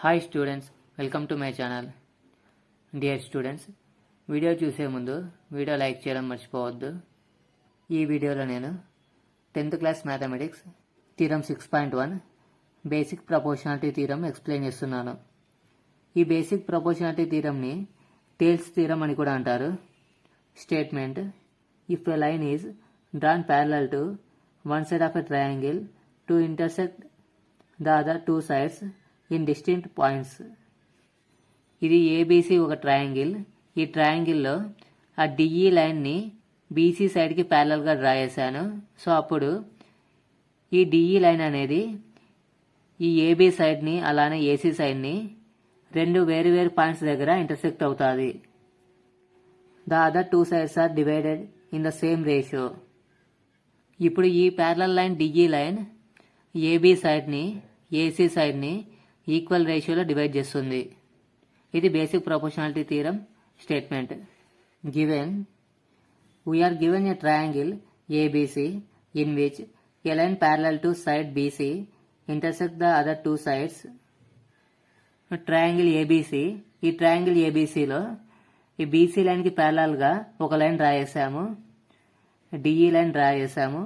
Hi students, welcome to my channel. Dear students, video చూసే ముందు video like చేయడం మర్చిపోవద్దు. ఈ వీడియోలో నేను 10th class mathematics theorem 6.1 basic proportionality theorem explain చేస్తున్నాను. ఈ బేసిక్ ప్రపోర్షనాలిటీ థీరంని టేల్స్ థీరం అని కూడా అంటారు. Statement: if a line is drawn parallel to one side of a triangle to intersect the other two sides in distinct points. ఇది ABC ఒక triangle. ఈ ట్రయాంగిల్లో ఆ DE లైన్ని బీసీ సైడ్కి ప్యారలల్గా డ్రా చేశాను. సో అప్పుడు ఈ డిఈ లైన్ అనేది ఈ ఏబీ సైడ్ని అలానే ఏసీ సైడ్ని రెండు వేరు పాయింట్స్ దగ్గర ఇంటర్సెక్ట్ అవుతుంది. The other two sides are divided in the same ratio. ఇప్పుడు ఈ parallel line DE line AB సైడ్ని ఏసీ సైడ్ని ఈక్వల్ రేషియోలో డివైడ్ చేస్తుంది. ఇది basic proportionality theorem statement. Given we are given a triangle ABC in which a line parallel to side BC intersect the other two sides. Triangle ABC, ఈ ట్రయాంగిల్ ఏబీసీలో ఈ BC లైన్కి ప్యారలల్గా ఒక లైన్ డ్రా చేసాము, డిఈ లైన్ డ్రా చేసాము.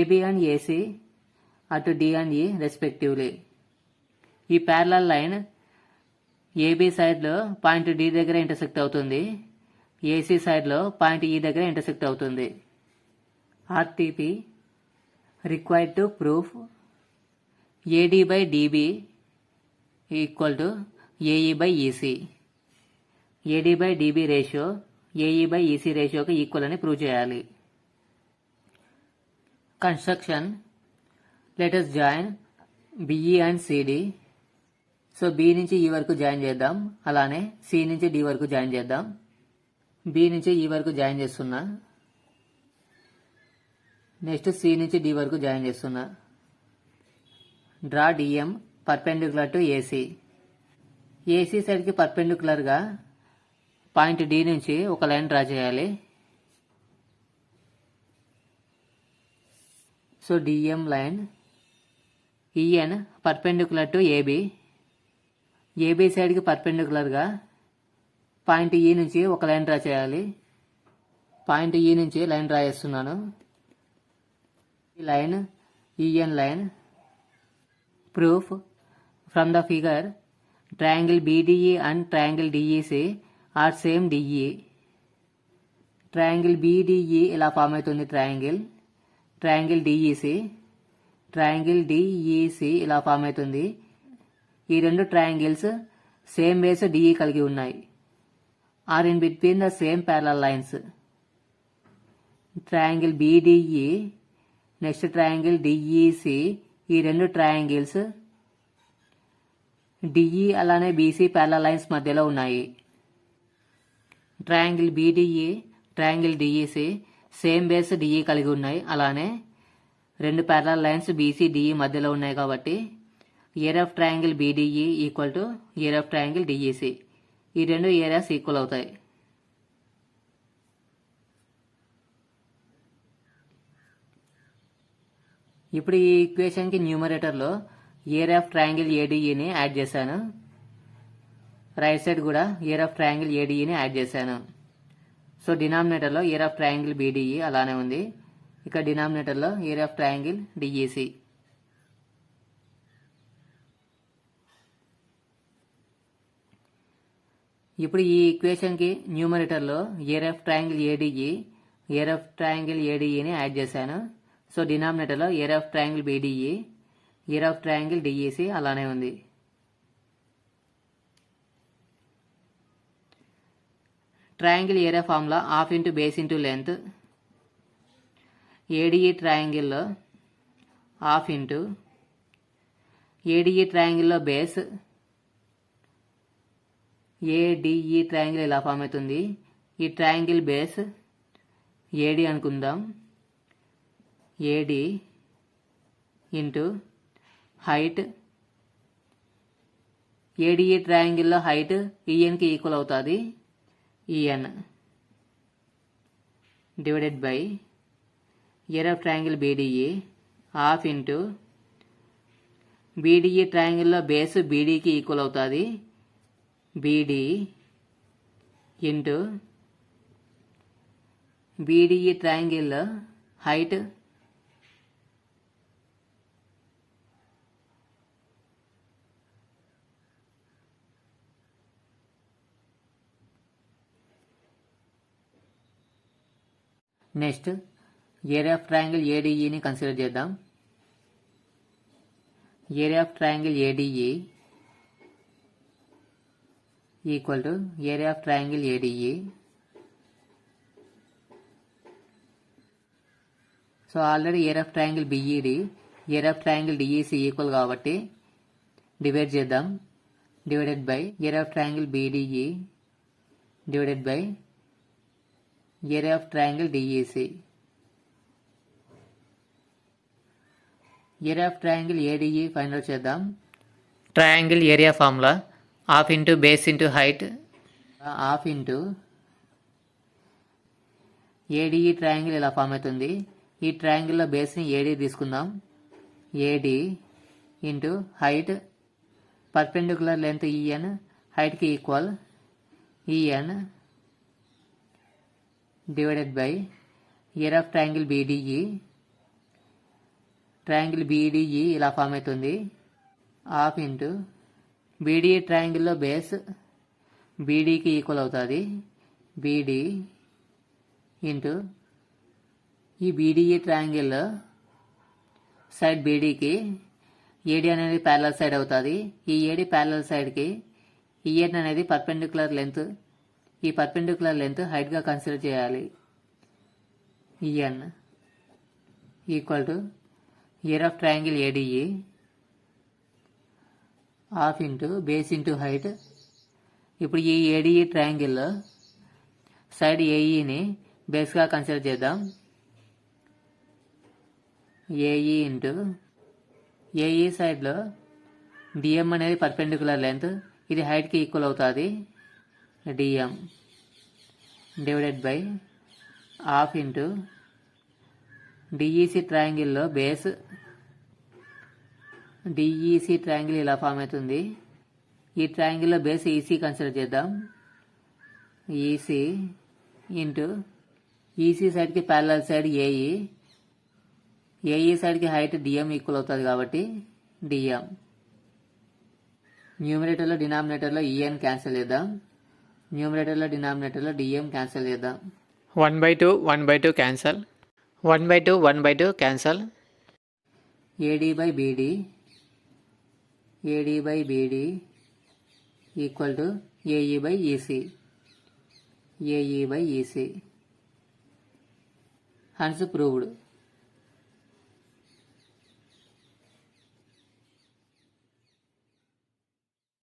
AB and AC at D and E respectively. ఈ ప్యారలల్ లైన్ ఏబీ సైడ్లో పాయింట్ డి దగ్గర ఇంటర్సెక్ట్ అవుతుంది, ఏసీ సైడ్లో పాయింట్ ఈ దగ్గర ఇంటర్సెక్ట్ అవుతుంది. RTP required to proof AD by DB equal to AE by EC. AD by DB ratio AE by EC రేషియోకి equal అని prove చేయాలి. Construction: let us join BE and CD. So B నుంచి E వరకు join చేద్దాం, అలానే C నుంచి D వరకు join చేద్దాం. బి నుంచి ఈ వరకు జాయిన్ చేస్తున్నా, నెక్స్ట్ సి నుంచి డి వరకు జాయిన్ చేస్తున్నా. Draw DM perpendicular to AC. AC సైడ్కి పర్పెండిక్యులర్గా పాయింట్ డి నుంచి ఒక లైన్ డ్రా చేయాలి. So DM line EN perpendicular to AB. AB సైడ్కి పర్పెండిక్యులర్గా పాయింట్ ఈ నుంచి ఒక లైన్ డ్రా చేయాలి. పాయింట్ ఈ నుంచి లైన్ డ్రా చేస్తున్నాను. ఈ line EN line. Proof: from the figure triangle BDE and triangle DEC are same DE. Triangle BDE ఇలా ఫామ్ అవుతుంది ట్రయాంగిల్ డిఈసి ఇలా ఫామ్ అవుతుంది. ఈ రెండు ట్రయాంగిల్స్ సేమ్ బేస్ డిఈ కలిగి ఉన్నాయి. Are in between the same parallel lines. Triangle BDE next triangle DEC, ఈ రెండు ట్రయాంగిల్స్ డిఈ అలానే బీసీ ప్యారలల్ లైన్స్ మధ్యలో ఉన్నాయి. Triangle BDE triangle DEC same base DE కలిగి ఉన్నాయి, అలానే రెండు ప్యారలల్ లైన్స్ బీసీ డిఈ మధ్యలో ఉన్నాయి. కాబట్టి area of triangle BDE equal to area of triangle DEC. ఈ రెండు ఏరియాస్ ఈక్వల్ అవుతాయి. ఇప్పుడు ఈ ఈక్వేషన్కి న్యూమరేటర్లో ఏరియా ఆఫ్ ట్రయాంగిల్ ఏడీఈని యాడ్ చేశాను, రైట్ సైడ్ కూడా ఏరియా ఆఫ్ ట్రయాంగిల్ ఏడీఈని యాడ్ చేశాను. సో డినామినేటర్లో ఏరియా ఆఫ్ ట్రయాంగిల్ బీడీఈ అలానే ఉంది, ఇక్కడ డినామినేటర్లో ఏరియా ఆఫ్ ట్రయాంగిల్ డిఈసి. ఇప్పుడు ఈ ఈక్వేషన్కి న్యూమరేటర్లో ఏరియా ఆఫ్ ట్రయాంగిల్ ఏడీఈని యాడ్ చేశాను. సో డినామినేటర్లో area of triangle BDE area of triangle DEC అలానే ఉంది. Triangle area formula half into base into length. ADE ట్రయాంగిల్లో హాఫ్ ఇంటూ ఏడీఈ ట్రయాంగిల్లో బేస్. ఏడీఈ ట్రయాంగిల్ ఇలా ఫామ్ అవుతుంది. ఈ ట్రయాంగిల్ బేస్ ఏడి అనుకుందాం, ఏడి ఇంటూ హైట్. ఏడీఈ ట్రయాంగిల్లో height ఈఎన్కి ఈక్వల్ అవుతుంది, EN divided by area of triangle BDE half into BDE ట్రయాంగిల్లో బేస్ బీడీకి ఈక్వల్ అవుతుంది. BD into BDE triangle height next area of triangle ఏడీఈని కన్సిడర్ చేద్దాం. Area of triangle ADE equal to area of triangle ADE. So already area of triangle BED area of triangle DEC equal కాబట్టి divide చేద్దాం. Divided by area of triangle BDE divided by area of triangle DEC. Area of triangle ADE find out చేద్దాం. Triangle area formula half into base into height half into ADE triangle ఇలా form అవుతుంది. ఈ ట్రయాంగిల్లో బేస్ని AD తీసుకుందాం. AD into height perpendicular length EN హైట్కి equal EN divided by area of triangle BDE. Triangle BDE ఇలా form అవుతుంది. Half into BDE ట్రయాంగిల్లో బేస్ బీడీకి ఈక్వల్ అవుతుంది. బీడీ ఇంటూ ఈ బీడీఈ ట్రయాంగిల్ సైడ్ బీడీకి ఏడీ అనేది ప్యారలల్ సైడ్ అవుతుంది. ఈ ఏడీ ప్యారలల్ సైడ్కి ఈఎన్ అనేది పర్పెండికులర్ లెంత్. ఈ పర్పెండికులర్ లెంత్ హైట్గా కన్సిడర్ చేయాలి. EN equal to area of triangle ADE half into base into height. ఇప్పుడు ఈ ఏడీఈ ట్రయాంగిల్ సైడ్ ఏఈని బేస్గా కన్సిడర్ చేద్దాం. ఏఈ ఇంటూ ఏఈ సైడ్లో డిఎం అనేది పర్పెండికులర్ లెంత్, ఇది హైట్కి ఈక్వల్ అవుతుంది. DM divided by half into DEC triangle base DEC triangle ఇలా ఫామ్ అవుతుంది. ఈ ట్రయాంగిల్లో బేస్ ఈసీ కన్సిడర్ చేద్దాం. ఈసీ ఇంటూ ఈసీ సైడ్కి ప్యారలల్ సైడ్ ఏఈ. ఏఈ సైడ్కి హైట్ డిఎం ఈక్వల్ అవుతుంది కాబట్టి డిఎం. న్యూమరేటర్లో డినామినేటర్లో ఈఎన్ క్యాన్సిల్ చేద్దాం. న్యూమరేటర్లో డినామినేటర్లో డిఎం క్యాన్సిల్ చేద్దాం. 1/2 cancel. 1/2 cancel. AD by BD equal to AE by EC. AE by EC. Hence proved.